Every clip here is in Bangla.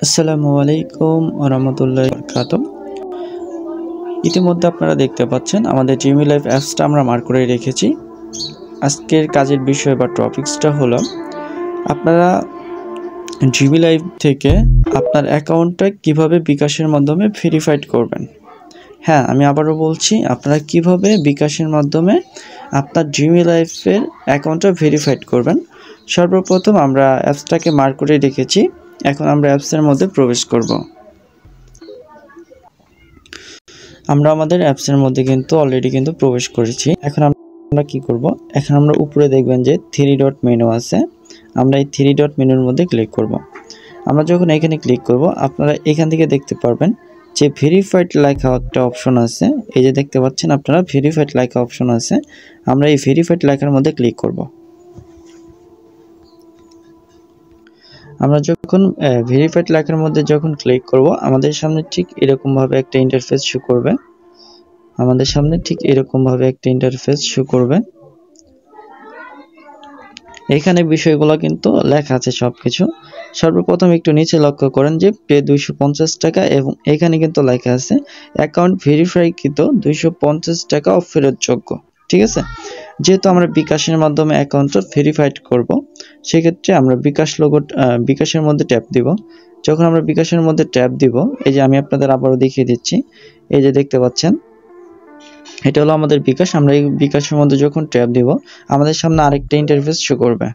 আসসালামু আলাইকুম ওয়া রাহমাতুল্লাহি ওয়া বারাকাতুহু। ইতিমধ্যে আপনারা দেখতে পাচ্ছেন আমাদের জিমি লাইফ অ্যাপসটা আমরা মার্ক করে রেখেছি। আজকের কাজের বিষয় বা টপিকসটা হলো আপনারা জিমি লাইফ থেকে আপনার অ্যাকাউন্টটা কিভাবে বিকাশের মাধ্যমে ভেরিফাইড করবেন। হ্যাঁ, আমি আবারও বলছি, আপনারা কিভাবে বিকাশের মাধ্যমে আপনার জিমি লাইফের অ্যাকাউন্টটা ভেরিফাইড করবেন। সর্বপ্রথম আমরা অ্যাপসটাকে মার্ক করে রেখেছি। এখন আমরা অ্যাপসের মধ্যে প্রবেশ করব। আমরা আমাদের অ্যাপসের মধ্যে কিন্তু অলরেডি প্রবেশ করেছি। এখন আমরা কি করব, এখন আমরা উপরে দেখবেন যে 3 ডট মেনু আছে। আমরা এই 3 ডট মেনুর মধ্যে ক্লিক করব। আমরা যখন এখানে ক্লিক করব, আপনারা এখান থেকে দেখতে পারবেন যে ভেরিফাইড লেখা একটা অপশন আছে। এই যে দেখতে পাচ্ছেন আপনারা, ভেরিফাইড লেখা অপশন আছে। আমরা এই ভেরিফাইড লেখার মধ্যে ক্লিক করব। আমরা যখন ভেরিফাইড লেখার মধ্যে যখন ক্লিক করব, আমাদের সামনে ঠিক এরকমভাবে একটা ইন্টারফেস শো করবে। এখানে বিষয়গুলো কিন্তু লেখা আছে সবকিছু। সর্বপ্রথম একটু নিচে লক্ষ্য করেন যে পে 250 টাকা, এবং এখানে কিন্তু লেখা আছে অ্যাকাউন্ট ভেরিফাইকৃত 250 টাকা ফেরতযোগ্য। ঠিক আছে, যেহেতু আমরা বিকাশের মাধ্যমে অ্যাকাউন্টটা ভেরিফাইড করব, সেক্ষেত্রে আমরা বিকাশের মধ্যে ট্যাপ দিব। যখন আমরা বিকাশের মধ্যে ট্যাপ দিব, এই যে আমি আপনাদের আবারও দেখিয়ে দিচ্ছি, এই যে দেখতে পাচ্ছেন এটা হলো আমাদের বিকাশ। আমরা এই বিকাশের মধ্যে যখন ট্যাপ দিব, আমাদের সামনে আরেকটা ইন্টারফেস শো করবে।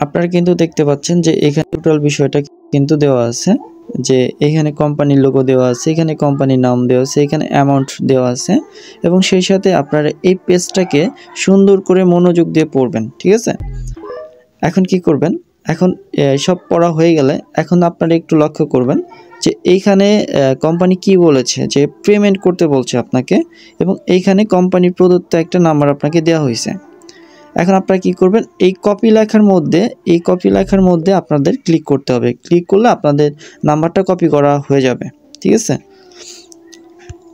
আপনারা কিন্তু দেখতে পাচ্ছেন যে এখানে টোটাল বিষয়টা কিন্তু দেওয়া আছে, যে এখানে কোম্পানির লোগো দেওয়া আছে, এখানে কোম্পানির নাম দেওয়া আছে, এখানে অ্যামাউন্ট দেওয়া আছে, এবং সেই সাথে আপনারা এই পেজটাকে সুন্দর করে মনোযোগ দিয়ে পড়বেন। ঠিক আছে, এখন কি করবেন, এখন সব পড়া হয়ে গেলে এখন আপনারা একটু লক্ষ্য করবেন যে এইখানে কোম্পানি কি বলেছে, যে পেমেন্ট করতে বলছে আপনাকে, এবং এইখানে কোম্পানির প্রদত্ত একটা নাম্বার আপনাকে দেওয়া হয়েছে। এখন আপনারা কি করবেন, এই কপি লেখার মধ্যে আপনাদের ক্লিক করতে হবে। ক্লিক করলে আপনাদের নাম্বারটা কপি করা হয়ে যাবে। ঠিক আছে,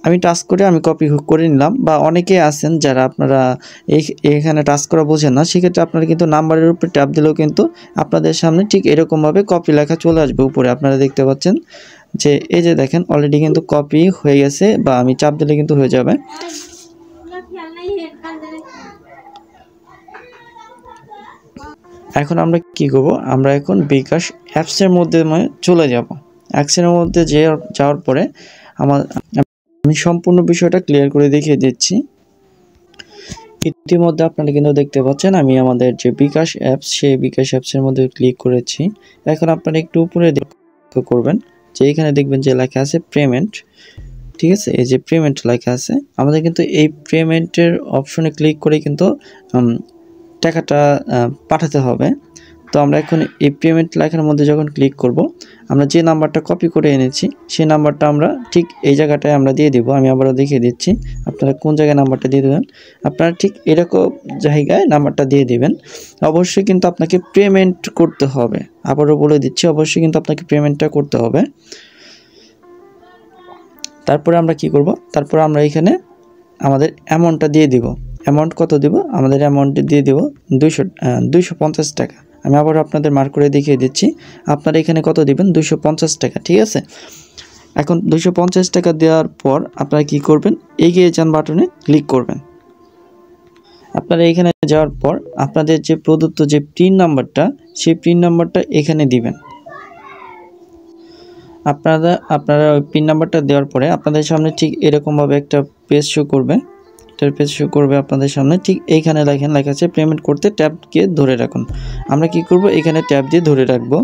আমি টাচ করে আমি কপি করে নিলাম। বা অনেকে আছেন যারা আপনারা এখানে টাচ করা বোঝেন না, সেক্ষেত্রে আপনারা কিন্তু নাম্বারের উপরে ট্যাপ দিলেও কিন্তু আপনাদের সামনে ঠিক এরকমভাবে কপি লেখা চলে আসবে উপরে। আপনারা দেখতে পাচ্ছেন যে এই যে দেখেন অলরেডি কিন্তু কপি হয়ে গেছে, বা আমি চাপ দিলে কিন্তু হয়ে যাবে। এখন আমরা কি করব, আমরা এখন বিকাশ অ্যাপসের মধ্যে চলে যাব। অ্যাপসের মধ্যে যাওয়ার পরে আমি সম্পূর্ণ বিষয়টা ক্লিয়ার করে দেখিয়ে দিচ্ছি। ইতিমধ্যে আপনারা কিন্তু দেখতে পাচ্ছেন আমি আমাদের যে বিকাশ অ্যাপস, সেই বিকাশ অ্যাপসের মধ্যে ক্লিক করেছি। এখন আপনারা একটু উপরে লক্ষ্য করবেন যে এখানে দেখবেন যে লেখা আছে পেমেন্ট। ঠিক আছে, এই যে পেমেন্ট লেখা আছে, আমাদের কিন্তু এই পেমেন্টের অপশনে ক্লিক করে কিন্তু টাকাটা পাঠাতে হবে। তো আমরা এখন এই পেমেন্ট লেখার মধ্যে যখন ক্লিক করব, আমরা যে নাম্বারটা কপি করে এনেছি সেই নাম্বারটা আমরা ঠিক এই জায়গাটায় আমরা দিয়ে দিব। আমি আবারও দেখিয়ে দিচ্ছি আপনারা কোন জায়গায় নাম্বারটা দিয়ে দেবেন। আপনারা ঠিক এরকম জায়গায় নাম্বারটা দিয়ে দিবেন। অবশ্যই কিন্তু আপনাকে পেমেন্ট করতে হবে। আবারও বলে দিচ্ছি, অবশ্যই কিন্তু আপনাকে পেমেন্টটা করতে হবে। তারপরে আমরা কি করব, তারপরে আমরা এখানে আমাদের অ্যামাউন্টটা দিয়ে দিব। অ্যামাউন্ট কত দিব, আমাদের অ্যামাউন্টে দিয়ে দিব 250 টাকা। আমি আবার আপনাদের মার্ক করে দেখিয়ে দিচ্ছি, আপনারা এখানে কত দিবেন, 250 টাকা। ঠিক আছে, এখন 250 টাকা দেওয়ার পর আপনারা কি করবেন, এগিয়ে যান বাটনে ক্লিক করবেন। আপনারা এখানে যাওয়ার পর আপনাদের যে প্রদত্ত যে পিন নাম্বারটা, সেই পিন নাম্বারটা এখানে দিবেন। আপনারা ওই পিন নাম্বারটা দেওয়ার পরে আপনাদের সামনে ঠিক এরকমভাবে একটা পেজ শো করবে। পেজ শো করবে আপনাদের সামনে, ঠিক এইখানে লেখা আছে পেমেন্ট করতে ট্যাবকে ধরে রাখুন। আমরা কি করব, এখানে ট্যাব দিয়ে ধরে রাখবো।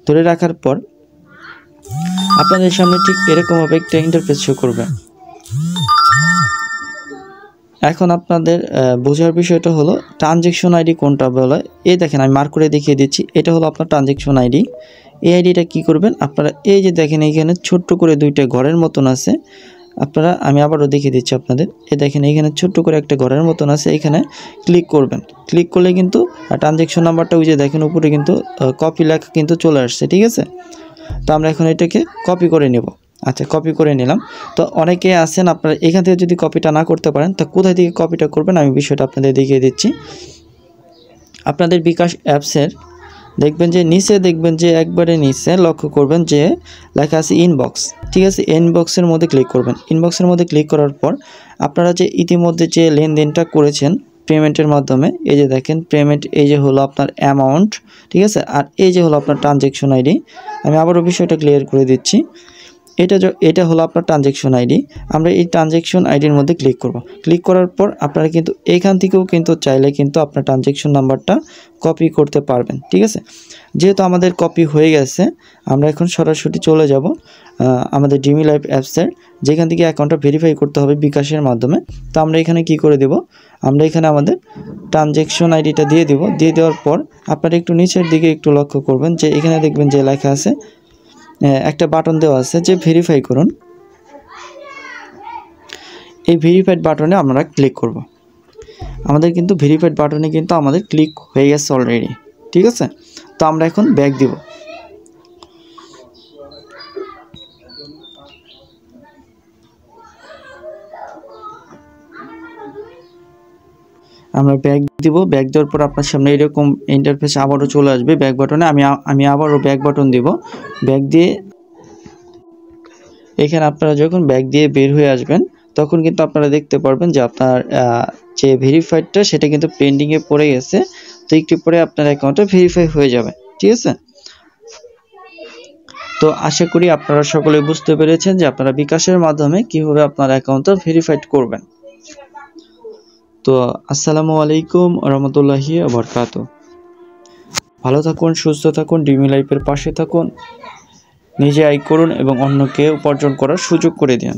ধরে রাখার পর আপনাদের সামনে ঠিক এরকমভাবে একটা ইন্টারফেস শো করবে। এখন আপনাদের বোঝার বিষয়টা হলো ট্রানজ্যাকশন আইডি কোনটা বলে। এই দেখেন আমি মার্ক করে দেখিয়ে দিচ্ছি, এটা হলো আপনার ট্রানজ্যাকশন আইডি। এই আইডিটা কি করবেন আপনারা, এই যে দেখেন এইখানে ছোট্ট করে দুইটা ঘরের মতন আছে। আমি আবারও দেখিয়ে দিচ্ছি আপনাদের, এই দেখেন এইখানে ছোট্ট করে একটা ঘরের মতন আছে, এখানে ক্লিক করবেন। ক্লিক করলে কিন্তু ট্রানজ্যাকশন নাম্বারটা ওই যে দেখেন উপরে কিন্তু কপি লেখা কিন্তু চলে আসছে। ঠিক আছে, তো আমরা এখন এটাকে কপি করে নেব। আচ্ছা, কপি করে নিলাম। তো অনেকে আছেন আপনারা এখান থেকে যদি কপিটা না করতে পারেন, তা কোথায় থেকে কপিটা করবেন আমি বিষয়টা আপনাদের দেখিয়ে দিচ্ছি। আপনাদের বিকাশ অ্যাপসের দেখবেন যে নিচে একবারে নিচে লক্ষ্য করবেন যে লেখা আছে ইনবক্স। ঠিক আছে, ইনবক্সের মধ্যে ক্লিক করবেন। ইনবক্সের মধ্যে ক্লিক করার পর আপনারা যে ইতিমধ্যে যে লেনদেনটা করেছেন পেমেন্টের মাধ্যমে, এই যে দেখেন পেমেন্ট, এই যে হলো আপনার অ্যামাউন্ট। ঠিক আছে, আর এই যে হলো আপনার ট্রানজ্যাকশন আইডি। আমি আবারও বিষয়টা ক্লিয়ার করে দিচ্ছি। এটা হলো আপনার ট্রানজ্যাকশন আইডি। আমরা এই ট্রানজ্যাকশন আইডির মধ্যে ক্লিক করব। ক্লিক করার পর আপনারা কিন্তু এখান থেকেও কিন্তু চাইলে কিন্তু আপনার ট্রানজ্যাকশন নাম্বারটা কপি করতে পারবেন। ঠিক আছে, যেহেতু আমাদের কপি হয়ে গেছে, আমরা এখন সরাসরি চলে যাব আমাদের ডিমি লাইভ অ্যাপসের, যেখান থেকে অ্যাকাউন্টটা ভেরিফাই করতে হবে বিকাশের মাধ্যমে। তো আমরা এখানে কি করে দেব, আমরা এখানে আমাদের ট্রানজ্যাকশন আইডিটা দিয়ে দেব। দিয়ে দেওয়ার পর আপনারা একটু নিচের দিকে একটু লক্ষ্য করবেন যে এখানে দেখবেন যে লেখা আছে, একটা বাটন দেওয়া আছে যে ভেরিফাই করুন। এই ভেরিফাইড বাটনে আমরা ক্লিক করব। আমাদের কিন্তু ভেরিফাইড বাটনে কিন্তু আমাদের ক্লিক হয়ে গেছে অলরেডি। ঠিক আছে, তো আমরা এখন ব্যাক দিব। আমরা ব্যাক দিব। ব্যাক দেওয়ার পর আপনার সামনে এরকম ইন্টারফেস আবারও চলে আসবে ব্যাক বাটনে। আমি আবারও ব্যাক বাটন দিব। ব্যাক দিয়ে এখানে আপনারা যখন ব্যাক দিয়ে বের হয়ে আসবেন, তখন কিন্তু আপনারা দেখতে পারবেন যে আপনার যে ভেরিফাইডটা সেটা কিন্তু পেন্ডিংয়ে পড়ে গেছে। তো একটু পরে আপনার অ্যাকাউন্টটা ভেরিফাই হয়ে যাবে। ঠিক আছে, তো আশা করি আপনারা সকলে বুঝতে পেরেছেন যে আপনারা বিকাশের মাধ্যমে কিভাবে আপনার অ্যাকাউন্টটা ভেরিফাইড করবেন। তো আসসালামু আলাইকুম ওয়া রাহমাতুল্লাহি ওয়া বারাকাতুহু। ভালো থাকুন, সুস্থ থাকুন, ডিমি লাইফের পাশে থাকুন, নিজে আয় করুন এবং অন্যকে উপার্জন করার সুযোগ করে দিন।